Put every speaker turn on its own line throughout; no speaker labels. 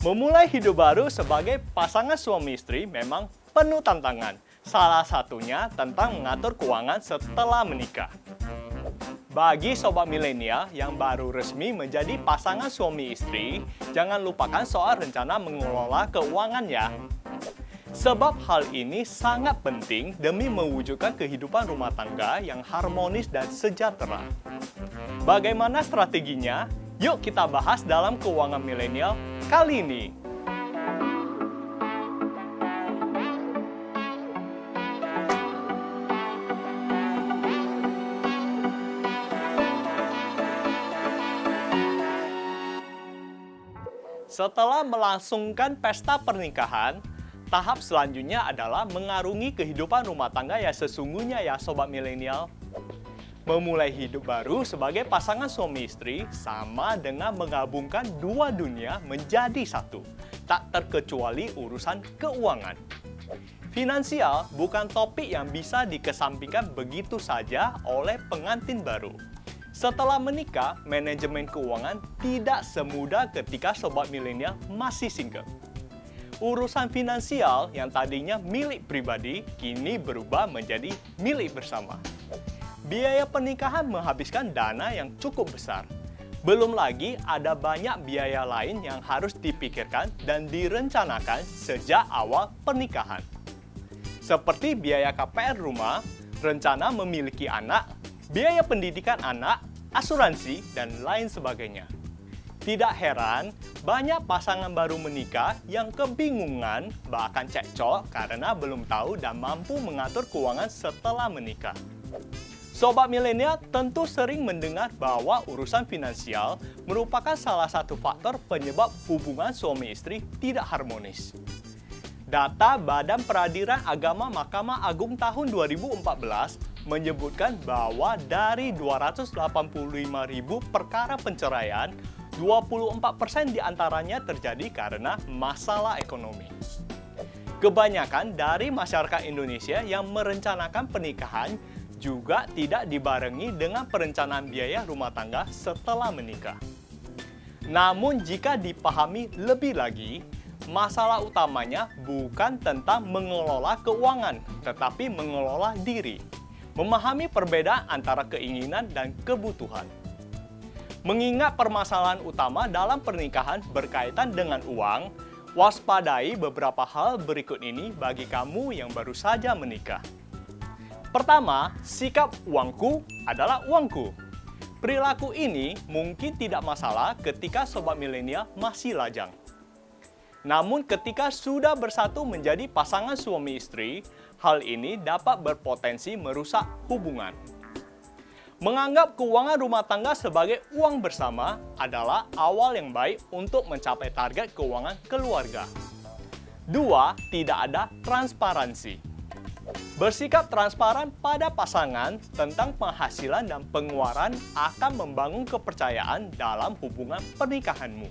Memulai hidup baru sebagai pasangan suami istri memang penuh tantangan. Salah satunya tentang mengatur keuangan setelah menikah. Bagi sobat milenial yang baru resmi menjadi pasangan suami istri, jangan lupakan soal rencana mengelola keuangan ya. Sebab hal ini sangat penting demi mewujudkan kehidupan rumah tangga yang harmonis dan sejahtera. Bagaimana strateginya? Yuk kita bahas dalam Keuangan Milenial kali ini. Setelah melangsungkan pesta pernikahan, tahap selanjutnya adalah mengarungi kehidupan rumah tangga yang sesungguhnya ya sobat milenial. Memulai hidup baru sebagai pasangan suami istri sama dengan menggabungkan dua dunia menjadi satu, tak terkecuali urusan keuangan. Finansial bukan topik yang bisa dikesampingkan begitu saja oleh pengantin baru. Setelah menikah, manajemen keuangan tidak semudah ketika sobat milenial masih single. Urusan finansial yang tadinya milik pribadi, kini berubah menjadi milik bersama. Biaya pernikahan menghabiskan dana yang cukup besar. Belum lagi ada banyak biaya lain yang harus dipikirkan dan direncanakan sejak awal pernikahan. Seperti biaya KPR rumah, rencana memiliki anak, biaya pendidikan anak, asuransi, dan lain sebagainya. Tidak heran, banyak pasangan baru menikah yang kebingungan bahkan cekcok karena belum tahu dan mampu mengatur keuangan setelah menikah. Sobat milenial tentu sering mendengar bahwa urusan finansial merupakan salah satu faktor penyebab hubungan suami istri tidak harmonis. Data Badan Peradilan Agama Mahkamah Agung tahun 2014 menyebutkan bahwa dari 285.000 perkara perceraian, 24% diantaranya terjadi karena masalah ekonomi. Kebanyakan dari masyarakat Indonesia yang merencanakan pernikahan juga tidak dibarengi dengan perencanaan biaya rumah tangga setelah menikah. Namun jika dipahami lebih lagi, masalah utamanya bukan tentang mengelola keuangan, tetapi mengelola diri. Memahami perbedaan antara keinginan dan kebutuhan. Mengingat permasalahan utama dalam pernikahan berkaitan dengan uang, waspadai beberapa hal berikut ini bagi kamu yang baru saja menikah. Pertama, sikap uangku adalah uangku. Perilaku ini mungkin tidak masalah ketika sobat milenial masih lajang. Namun ketika sudah bersatu menjadi pasangan suami istri, hal ini dapat berpotensi merusak hubungan. Menganggap keuangan rumah tangga sebagai uang bersama adalah awal yang baik untuk mencapai target keuangan keluarga. 2. Tidak ada transparansi. Bersikap transparan pada pasangan tentang penghasilan dan pengeluaran akan membangun kepercayaan dalam hubungan pernikahanmu.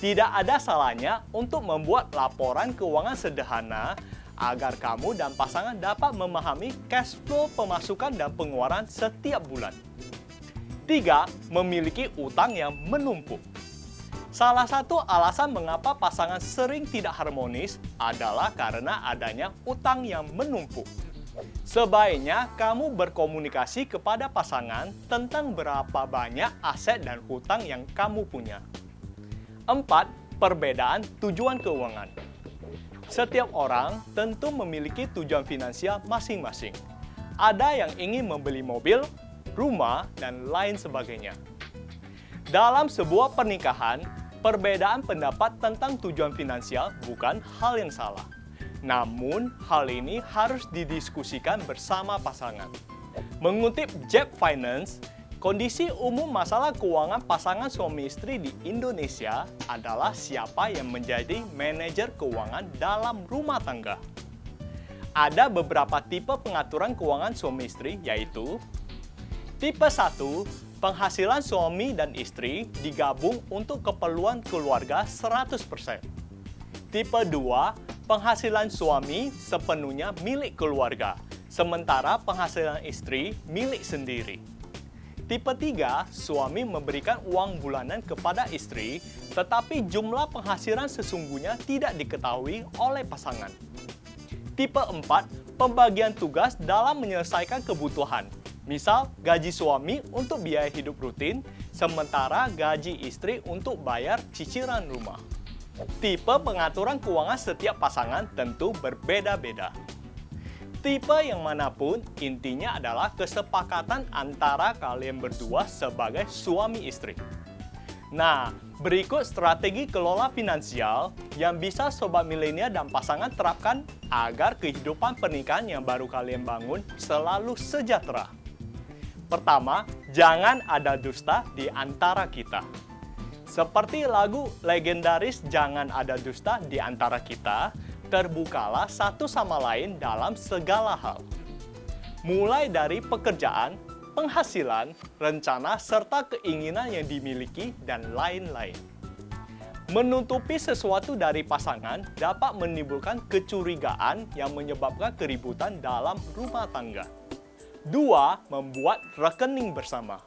Tidak ada salahnya untuk membuat laporan keuangan sederhana agar kamu dan pasangan dapat memahami cash flow pemasukan dan pengeluaran setiap bulan. 3. Memiliki utang yang menumpuk. Salah satu alasan mengapa pasangan sering tidak harmonis adalah karena adanya utang yang menumpuk. Sebaiknya kamu berkomunikasi kepada pasangan tentang berapa banyak aset dan hutang yang kamu punya. 4. Perbedaan tujuan keuangan. Setiap orang tentu memiliki tujuan finansial masing-masing. Ada yang ingin membeli mobil, rumah, dan lain sebagainya. Dalam sebuah pernikahan, perbedaan pendapat tentang tujuan finansial bukan hal yang salah. Namun, hal ini harus didiskusikan bersama pasangan. Mengutip JEB Finance, kondisi umum masalah keuangan pasangan suami istri di Indonesia adalah siapa yang menjadi manajer keuangan dalam rumah tangga. Ada beberapa tipe pengaturan keuangan suami istri, yaitu tipe 1, penghasilan suami dan istri digabung untuk keperluan keluarga 100%. Tipe 2, penghasilan suami sepenuhnya milik keluarga, sementara penghasilan istri milik sendiri. Tipe 3, suami memberikan uang bulanan kepada istri, tetapi jumlah penghasilan sesungguhnya tidak diketahui oleh pasangan. Tipe 4, pembagian tugas dalam menyelesaikan kebutuhan. Misal, gaji suami untuk biaya hidup rutin, sementara gaji istri untuk bayar cicilan rumah. Tipe pengaturan keuangan setiap pasangan tentu berbeda-beda. Tipe yang manapun, intinya adalah kesepakatan antara kalian berdua sebagai suami istri. Nah, berikut strategi kelola finansial yang bisa sobat milenial dan pasangan terapkan agar kehidupan pernikahan yang baru kalian bangun selalu sejahtera. Pertama, jangan ada dusta di antara kita. Seperti lagu legendaris "Jangan Ada Dusta di Antara Kita", terbukalah satu sama lain dalam segala hal. Mulai dari pekerjaan, penghasilan, rencana, serta keinginan yang dimiliki, dan lain-lain. Menutupi sesuatu dari pasangan dapat menimbulkan kecurigaan yang menyebabkan keributan dalam rumah tangga. 2. Membuat rekening bersama.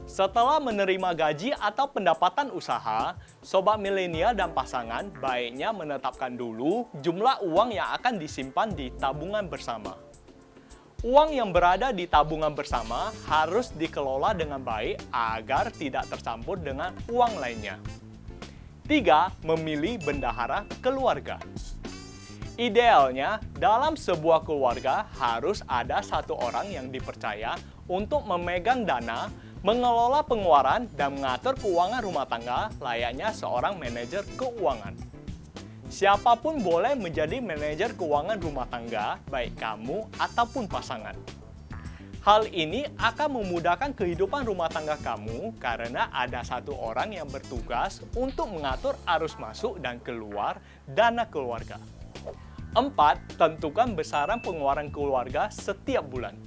Setelah menerima gaji atau pendapatan usaha, sobat milenial dan pasangan baiknya menetapkan dulu jumlah uang yang akan disimpan di tabungan bersama. Uang yang berada di tabungan bersama harus dikelola dengan baik agar tidak tercampur dengan uang lainnya. 3. Memilih bendahara keluarga. Idealnya, dalam sebuah keluarga harus ada satu orang yang dipercaya untuk memegang dana, mengelola pengeluaran, dan mengatur keuangan rumah tangga layaknya seorang manajer keuangan. Siapapun boleh menjadi manajer keuangan rumah tangga, baik kamu ataupun pasangan. Hal ini akan memudahkan kehidupan rumah tangga kamu karena ada satu orang yang bertugas untuk mengatur arus masuk dan keluar dana keluarga. 4. Tentukan besaran pengeluaran keluarga setiap bulan.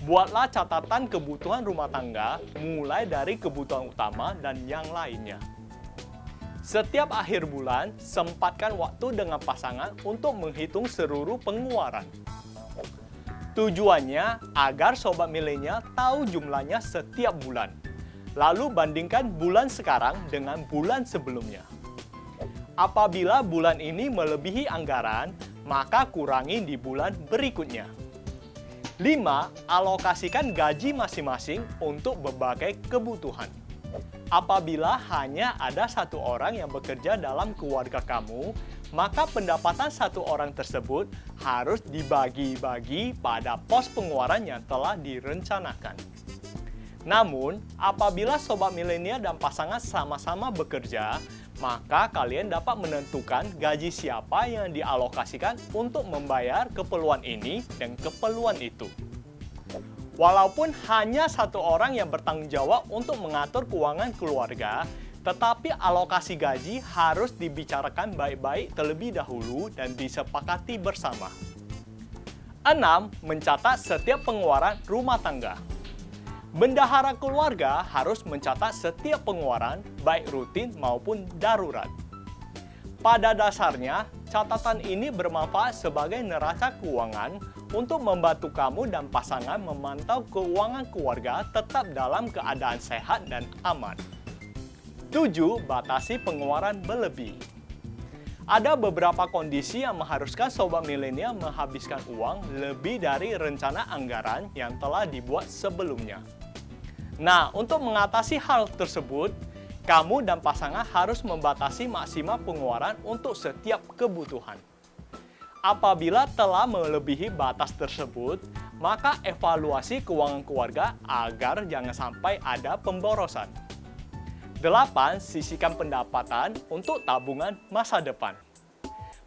Buatlah catatan kebutuhan rumah tangga, mulai dari kebutuhan utama dan yang lainnya. Setiap akhir bulan, sempatkan waktu dengan pasangan untuk menghitung seluruh pengeluaran. Tujuannya agar sobat milenial tahu jumlahnya setiap bulan. Lalu bandingkan bulan sekarang dengan bulan sebelumnya. Apabila bulan ini melebihi anggaran, maka kurangi di bulan berikutnya. 5. Alokasikan gaji masing-masing untuk berbagai kebutuhan. Apabila hanya ada satu orang yang bekerja dalam keluarga kamu, maka pendapatan satu orang tersebut harus dibagi-bagi pada pos pengeluaran yang telah direncanakan. Namun, apabila sobat milenial dan pasangan sama-sama bekerja, maka kalian dapat menentukan gaji siapa yang dialokasikan untuk membayar keperluan ini dan keperluan itu. Walaupun hanya satu orang yang bertanggung jawab untuk mengatur keuangan keluarga, tetapi alokasi gaji harus dibicarakan baik-baik terlebih dahulu dan disepakati bersama. 6. Mencatat setiap pengeluaran rumah tangga. Bendahara keluarga harus mencatat setiap pengeluaran, baik rutin maupun darurat. Pada dasarnya, catatan ini bermanfaat sebagai neraca keuangan untuk membantu kamu dan pasangan memantau keuangan keluarga tetap dalam keadaan sehat dan aman. 7. Batasi pengeluaran berlebih. Ada beberapa kondisi yang mengharuskan sobat milenial menghabiskan uang lebih dari rencana anggaran yang telah dibuat sebelumnya. Nah, untuk mengatasi hal tersebut, kamu dan pasangan harus membatasi maksimal pengeluaran untuk setiap kebutuhan. Apabila telah melebihi batas tersebut, maka evaluasi keuangan keluarga agar jangan sampai ada pemborosan. 8. Sisihkan pendapatan untuk tabungan masa depan.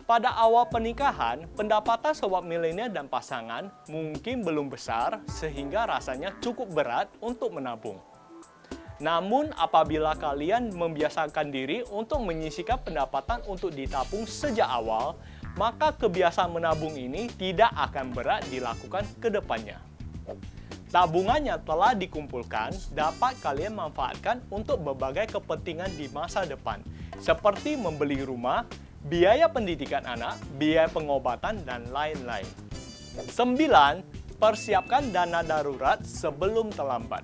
Pada awal pernikahan, pendapatan sobat milenial dan pasangan mungkin belum besar sehingga rasanya cukup berat untuk menabung. Namun, apabila kalian membiasakan diri untuk menyisihkan pendapatan untuk ditabung sejak awal, maka kebiasaan menabung ini tidak akan berat dilakukan ke depannya. Tabungan yang telah dikumpulkan dapat kalian manfaatkan untuk berbagai kepentingan di masa depan, seperti membeli rumah, biaya pendidikan anak, biaya pengobatan, dan lain-lain. 9. persiapkan dana darurat sebelum terlambat.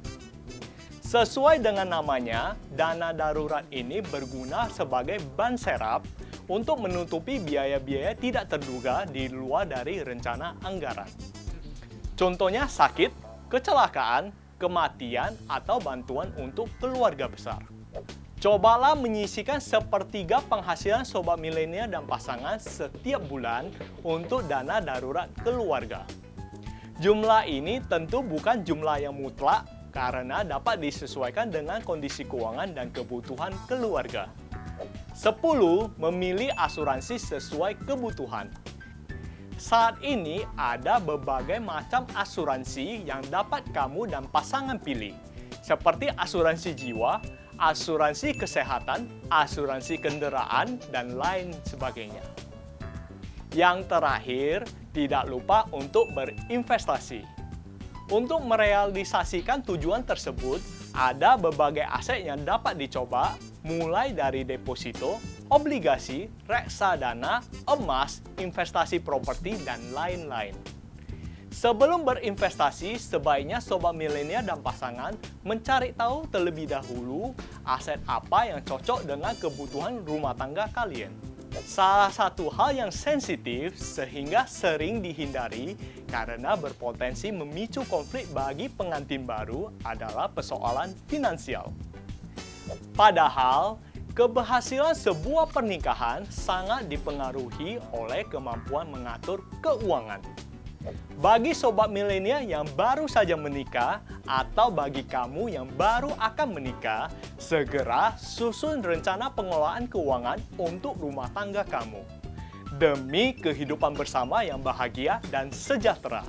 Sesuai dengan namanya, dana darurat ini berguna sebagai ban serap untuk menutupi biaya-biaya tidak terduga di luar dari rencana anggaran. Contohnya sakit, kecelakaan, kematian, atau bantuan untuk keluarga besar. Cobalah menyisihkan sepertiga penghasilan sobat milenial dan pasangan setiap bulan untuk dana darurat keluarga. Jumlah ini tentu bukan jumlah yang mutlak karena dapat disesuaikan dengan kondisi keuangan dan kebutuhan keluarga. 10. Memilih asuransi sesuai kebutuhan. Saat ini ada berbagai macam asuransi yang dapat kamu dan pasangan pilih, seperti asuransi jiwa, asuransi kesehatan, asuransi kendaraan, dan lain sebagainya. Yang terakhir, tidak lupa untuk berinvestasi. Untuk merealisasikan tujuan tersebut, ada berbagai aset yang dapat dicoba, mulai dari deposito, obligasi, reksadana, emas, investasi properti, dan lain-lain. Sebelum berinvestasi, sebaiknya sobat milenial dan pasangan mencari tahu terlebih dahulu aset apa yang cocok dengan kebutuhan rumah tangga kalian. Salah satu hal yang sensitif sehingga sering dihindari karena berpotensi memicu konflik bagi pengantin baru adalah persoalan finansial. Padahal, keberhasilan sebuah pernikahan sangat dipengaruhi oleh kemampuan mengatur keuangan. Bagi sobat milenial yang baru saja menikah atau bagi kamu yang baru akan menikah, segera susun rencana pengelolaan keuangan untuk rumah tangga kamu demi kehidupan bersama yang bahagia dan sejahtera.